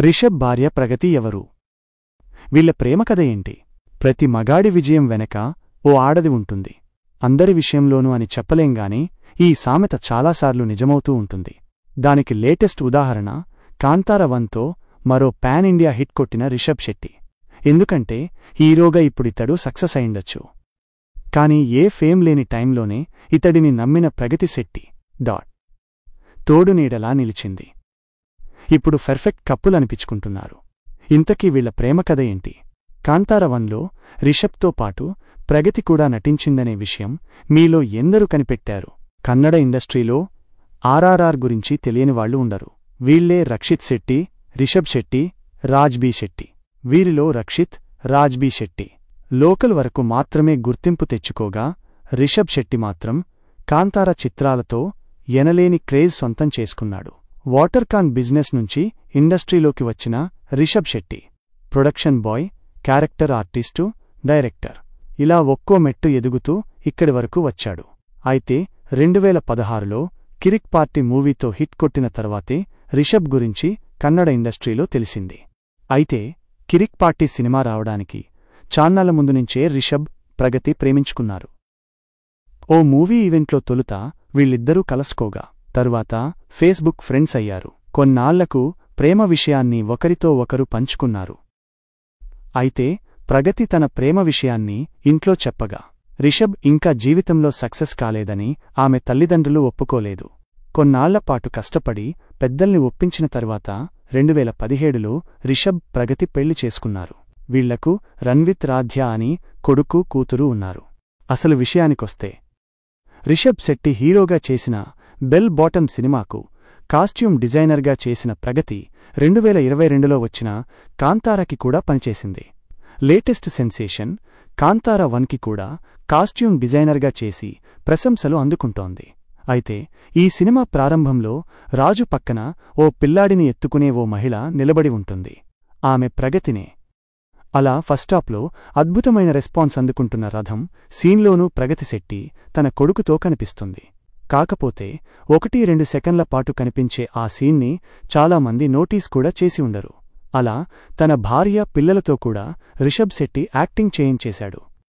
రిషబ్ భార్య ప్రగతి ఎవరు? వీళ్ల ప్రేమకథ ఏంటి? ప్రతి మగాడి విజయం వెనక ఓ ఆడది ఉంటుంది. అందరి విషయంలోనూ అని చెప్పలేంగాని ఈ సామెత చాలాసార్లు నిజమవుతూ ఉంటుంది. దానికి లేటెస్ట్ ఉదాహరణ కాంతార 1తో మరో పాన్ ఇండియా హిట్ కొట్టిన రిషబ్ శెట్టి. ఎందుకంటే హీరోగా ఇప్పుడితడు సక్సెస్ అయిండొచ్చు. కాని ఏ ఫేమ్ లేని టైంలోనే ఇతడిని నమ్మిన ప్రగతి శెట్టి తోడునీడలా నిలిచింది. ఇప్పుడు పర్ఫెక్ట్ కప్పులనిపించుకుంటున్నారు. ఇంతకీ వీళ్ల ప్రేమకథ ఏంటి? కాంతార 1లో రిషబ్తో పాటు ప్రగతి కూడా నటించిందనే విషయం మీలో ఎందరు కనిపెట్టారు? కన్నడ ఇండస్ట్రీలో ఆర్ఆర్ఆర్ గురించి తెలియనివాళ్లు ఉండరు. వీళ్లే రక్షిత్ శెట్టి, రిషబ్ శెట్టి, రాజ్ బి శెట్టి. వీరిలో రక్షిత్, రాజ్ బి శెట్టి లోకల్ వరకు మాత్రమే గుర్తింపు తెచ్చుకోగా, రిషబ్ శెట్టి మాత్రం కాంతార చిత్రాలతో ఎనలేని క్రేజ్ సొంతం చేసుకున్నాడు. వాటర్కాన్ బిజినెస్ నుంచి ఇండస్ట్రీలోకి వచ్చిన Rishab Shetty production boy, character artist, director ఇలా ఒక్కో మెట్టు ఎదుగుతూ ఇక్కడి వరకు వచ్చాడు. అయితే 2016లో కిరిక్ పార్టీ మూవీతో హిట్ కొట్టిన తర్వాతే రిషబ్ గురించి కన్నడ ఇండస్ట్రీలో తెలిసింది. అయితే కిరిక్ పార్టీ సినిమా రావడానికి చాన్నాళ్ల ముందు నుంచే రిషబ్, ప్రగతి ప్రేమించుకున్నారు. ఓ మూవీ ఈవెంట్లో తొలుత వీళ్ళిద్దరూ కలుసుకోగా తరువాత ఫేస్బుక్ ఫ్రెండ్స్ అయ్యారు. కొన్నాళ్లకు ప్రేమ విషయాన్ని ఒకరితో ఒకరు పంచుకున్నారు. అయితే ప్రగతి తన ప్రేమ విషయాన్ని ఇంట్లో చెప్పగా రిషబ్ ఇంకా జీవితంలో సక్సెస్ కాలేదని ఆమె తల్లిదండ్రులు ఒప్పుకోలేదు. కొన్నాళ్లపాటు కష్టపడి పెద్దల్ని ఒప్పించిన తర్వాత 2017లో రిషబ్, ప్రగతి పెళ్లి చేసుకున్నారు. వీళ్లకు రణ్విత్ రాధ్య అని కొడుకు, కూతురు ఉన్నారు. అసలు విషయానికొస్తే రిషబ్ శెట్టి హీరోగా చేసిన బెల్ బాటమ్ సినిమాకు కాస్ట్యూమ్ డిజైనర్గా చేసిన ప్రగతి 2022లో వచ్చిన కాంతారకి కూడా పనిచేసింది. లేటెస్ట్ సెన్సేషన్ కాంతార 1కి కూడా కాస్ట్యూమ్ డిజైనర్గా చేసి ప్రశంసలు అందుకుంటోంది. అయితే ఈ సినిమా ప్రారంభంలో రాజు పక్కన ఓ పిల్లాడిని ఎత్తుకునే ఓ మహిళ నిలబడి ఉంటుంది. ఆమె ప్రగతినే. అలా ఫస్టాప్లో అద్భుతమైన రెస్పాన్స్ అందుకుంటున్న రథం సీన్లోనూ ప్రగతి శెట్టి తన కొడుకుతో కనిపిస్తుంది. కాకపోతే 1-2 సెకన్ల పాటు కనిపించే ఆ సీన్ని చాలామంది నోటీస్ కూడా చేసి ఉండరు. అలా తన భార్య, పిల్లలతో కూడా రిషబ్ శెట్టి యాక్టింగ్ చేయించేశాడు.